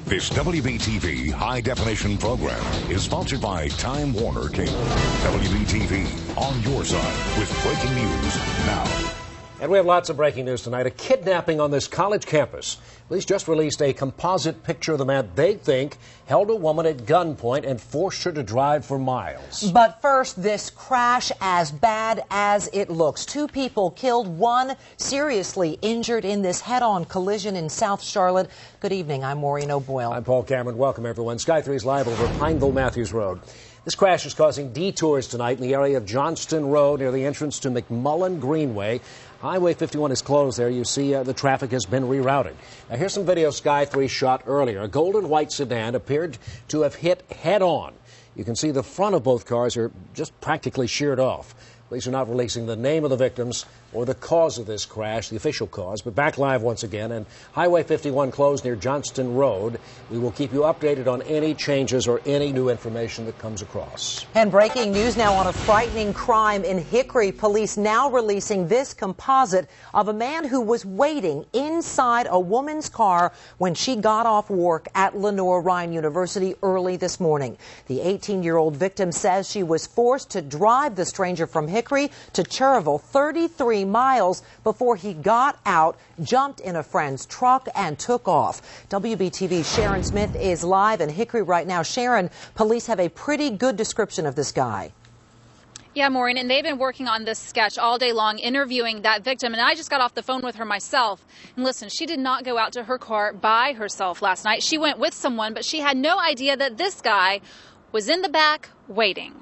This WBTV high-definition program is sponsored by Time Warner Cable. WBTV, on your side with breaking news now. And we have lots of breaking news tonight. A kidnapping on this college campus. Police just released a composite picture of the man they think held a woman at gunpoint and forced her to drive for miles. But first, this crash as bad as it looks. 2 people killed, 1 seriously injured in this head-on collision in South Charlotte. Good evening. I'm Maureen O'Boyle. I'm Paul Cameron. Welcome, everyone. Sky 3's live over Pineville Matthews Road. This crash is causing detours tonight in the area of Johnston Road near the entrance to McMullen Greenway. Highway 51 is closed there. You see the traffic has been rerouted. Now, here's some video Sky 3 shot earlier. A gold and white sedan appeared to have hit head-on. You can see the front of both cars are just practically sheared off. Police are not releasing the name of the victims or the cause of this crash, the official cause. But back live once again, and Highway 51 closed near Johnston Road. We will keep you updated on any changes or any new information that comes across. And breaking news now on a frightening crime in Hickory. Police now releasing this composite of a man who was waiting inside a woman's car when she got off work at Lenore Ryan University early this morning. The 18-year-old victim says she was forced to drive the stranger from Hickory to Cherville, 33 miles, before he got out, jumped in a friend's truck, and took off. WBTV's Sharon Smith is live in Hickory right now. Sharon, police have a pretty good description of this guy. Yeah, Maureen, and they've been working on this sketch all day long, interviewing that victim. And I just got off the phone with her myself. And listen, she did not go out to her car by herself last night. She went with someone, but she had no idea that this guy was in the back waiting.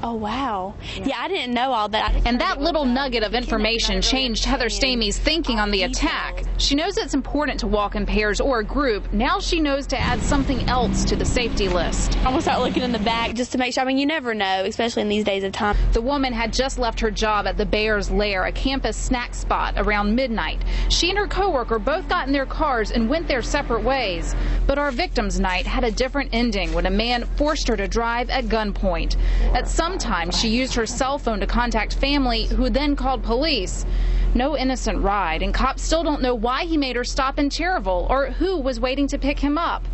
Oh, wow. Yeah, I didn't know all that. And that little nugget of information changed Heather Stamey's thinking on the attack. She knows it's important to walk in pairs or a group. Now she knows to add something else to the safety list. I'm going to start looking in the back just to make sure. I mean, you never know, especially in these days of time. The woman had just left her job at the Bear's Lair, a campus snack spot, around midnight. She and her coworker both got in their cars and went their separate ways. But our victim's night had a different ending when a man forced her to drive at gunpoint. At some time, she used her cell phone to contact family, who then called police. No innocent ride, and cops still don't know why he made her stop in Cherville or who was waiting to pick him up.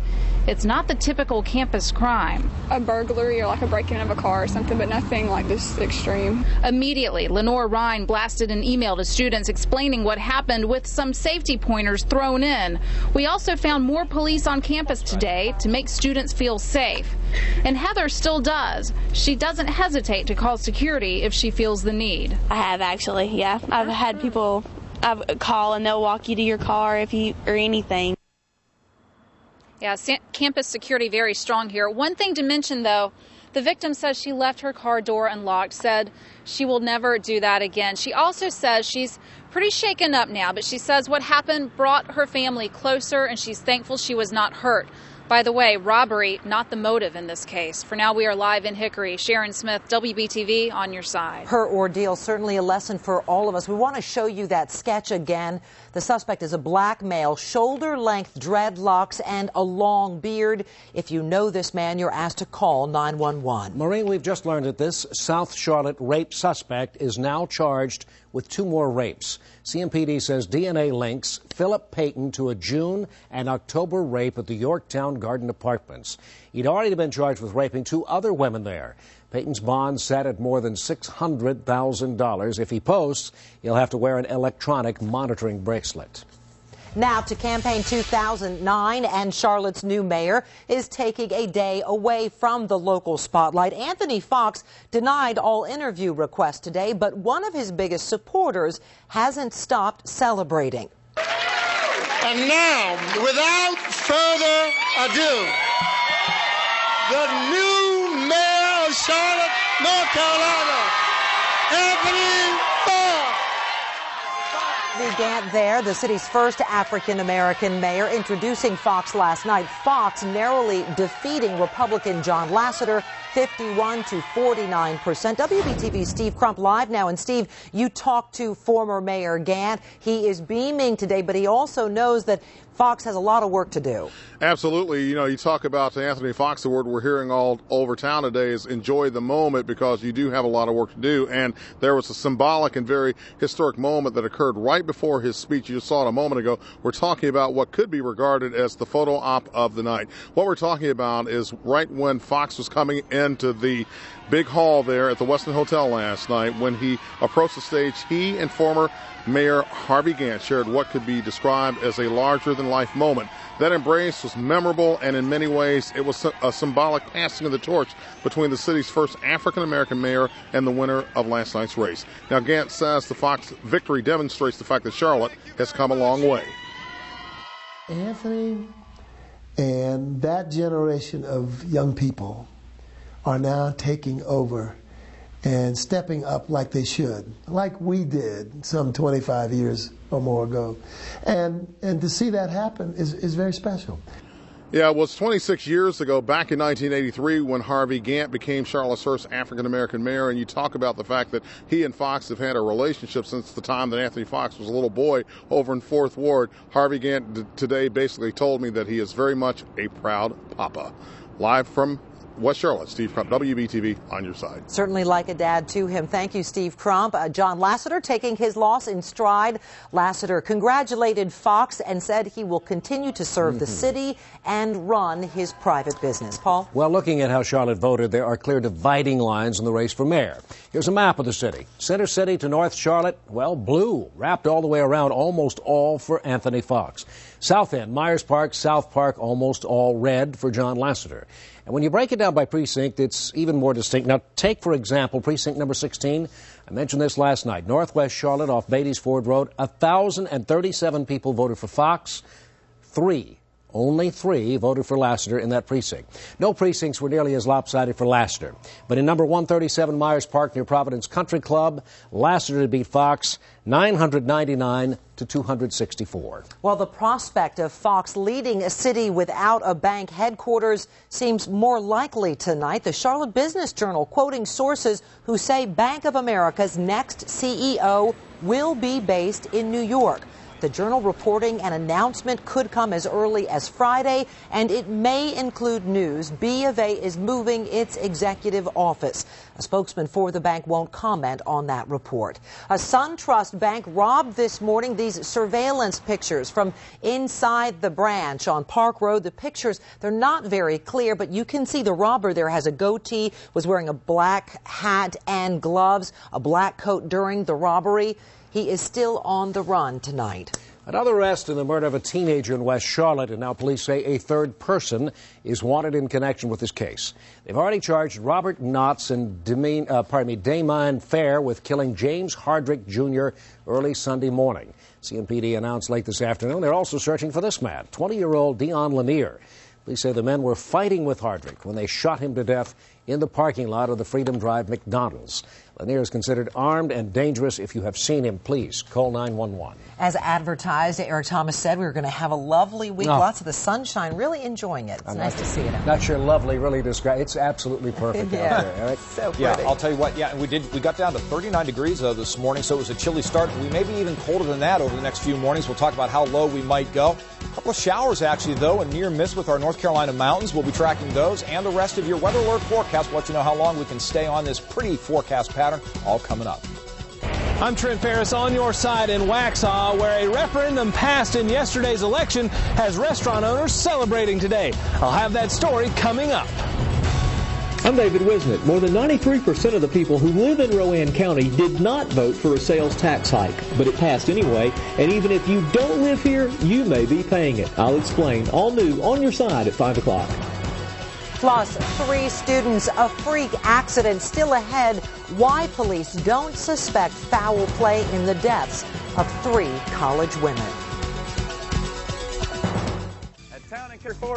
It's not the typical campus crime. A burglary or like a break-in of a car or something, but nothing like this extreme. Immediately, Lenore Ryan blasted an email to students explaining what happened with some safety pointers thrown in. We also found more police on campus today to make students feel safe. And Heather still does. She doesn't hesitate to call security if she feels the need. I have actually, yeah. I've had people call and they'll walk you to your car if you or anything. Yeah, campus security very strong here. One thing to mention, though, the victim says she left her car door unlocked, said she will never do that again. She also says she's pretty shaken up now, but she says what happened brought her family closer, and she's thankful she was not hurt. By the way, robbery, not the motive in this case. For now, we are live in Hickory. Sharon Smith, WBTV, on your side. Her ordeal, certainly a lesson for all of us. We want to show you that sketch again. The suspect is a black male, shoulder-length dreadlocks and a long beard. If you know this man, you're asked to call 911. Maureen, we've just learned that this South Charlotte rape suspect is now charged with 2 more rapes. CMPD says DNA links Philip Payton to a June and October rape at the Yorktown Garden Apartments. He'd already been charged with raping 2 other women there. Payton's bond set at more than $600,000. If he posts, he'll have to wear an electronic monitoring bracelet. Now to campaign 2009, and Charlotte's new mayor is taking a day away from the local spotlight. Anthony Fox denied all interview requests today, but one of his biggest supporters hasn't stopped celebrating. And now, without further ado, the new mayor of Charlotte, North Carolina, Anthony Fox. Began there, the city's first African-American mayor, introducing Fox last night. Fox narrowly defeating Republican John Lasseter 51 to 49%. WBTV's Steve Crump live now. And Steve, you talked to former Mayor Gant. He is beaming today, but he also knows that Fox has a lot of work to do. Absolutely. You know, you talk about the Anthony Fox Award we're hearing all over town today is enjoy the moment, because you do have a lot of work to do. And there was a symbolic and very historic moment that occurred right before his speech. You just saw it a moment ago. We're talking about what could be regarded as the photo op of the night. What we're talking about is right when Fox was coming into the big hall there at the Westin Hotel last night. When he approached the stage, he and former Mayor Harvey Gantt shared what could be described as a larger-than-life moment. That embrace was memorable, and in many ways it was a symbolic passing of the torch between the city's first African-American mayor and the winner of last night's race. Now, Gantt says the Fox victory demonstrates the fact that Charlotte has come a long way. Anthony and that generation of young people are now taking over and stepping up like they should, like we did some 25 years or more ago. And to see that happen is very special. Yeah, it was 26 years ago, back in 1983, when Harvey Gantt became Charlotte's first African-American mayor. And you talk about the fact that he and Fox have had a relationship since the time that Anthony Fox was a little boy over in 4th Ward. Harvey Gantt today basically told me that he is very much a proud papa. Live from West Charlotte, Steve Crump, WBTV, on your side. Certainly like a dad to him. Thank you, Steve Crump. John Lasseter taking his loss in stride. Lasseter congratulated Fox and said he will continue to serve the city and run his private business. Paul? Well, looking at how Charlotte voted, there are clear dividing lines in the race for mayor. Here's a map of the city. Center City to North Charlotte, well, blue, wrapped all the way around, almost all for Anthony Fox. South End, Myers Park, South Park, almost all red for John Lasseter. And when you break it down by precinct, it's even more distinct. Now, take, for example, precinct number 16. I mentioned this last night. Northwest Charlotte off Beatties Ford Road. 1,037 people voted for Fox. Only three voted for Lasseter in that precinct. No precincts were nearly as lopsided for Lasseter. But in number 137 Myers Park near Providence Country Club, Lasseter beat Fox 999 to 264. Well, the prospect of Fox leading a city without a bank headquarters seems more likely tonight. The Charlotte Business Journal quoting sources who say Bank of America's next CEO will be based in New York. The Journal reporting an announcement could come as early as Friday, and it may include news B of A is moving its executive office. A spokesman for the bank won't comment on that report. A SunTrust bank robbed this morning. These surveillance pictures from inside the branch on Park Road. The pictures, they're not very clear, but you can see the robber there has a goatee, was wearing a black hat and gloves, a black coat during the robbery. He is still on the run tonight. Another arrest in the murder of a teenager in West Charlotte, and now police say a third person is wanted in connection with this case. They've already charged Robert Knotts and Damien Fair with killing James Hardrick Jr. early Sunday morning. CMPD announced late this afternoon they're also searching for this man, 20-year-old Dion Lanier. Police say the men were fighting with Hardrick when they shot him to death in the parking lot of the Freedom Drive McDonald's. Lanier is considered armed and dangerous. If you have seen him, please call 911. As advertised, Eric Thomas said we were going to have a lovely week. Lots of the sunshine, really enjoying it. It's nice to see it out. Not sure lovely really describes. It's absolutely perfect out there, Eric. So pretty. Yeah, I'll tell you what. Yeah, we got down to 39 degrees this morning, so it was a chilly start. We may be even colder than that over the next few mornings. We'll talk about how low we might go. A couple of showers, actually, though, and near miss with our North Carolina mountains. We'll be tracking those and the rest of your weather alert forecast. We'll let you know how long we can stay on this pretty forecast pattern, all coming up. I'm Trent Ferris on your side in Waxhaw, where a referendum passed in yesterday's election has restaurant owners celebrating today. I'll have that story coming up. I'm David Wisnett. More than 93% of the people who live in Rowan County did not vote for a sales tax hike, but it passed anyway. And even if you don't live here, you may be paying it. I'll explain. All new on your side at 5 o'clock. Plus, 3 students, a freak accident still ahead. Why police don't suspect foul play in the deaths of 3 college women. At Town and Care Forward.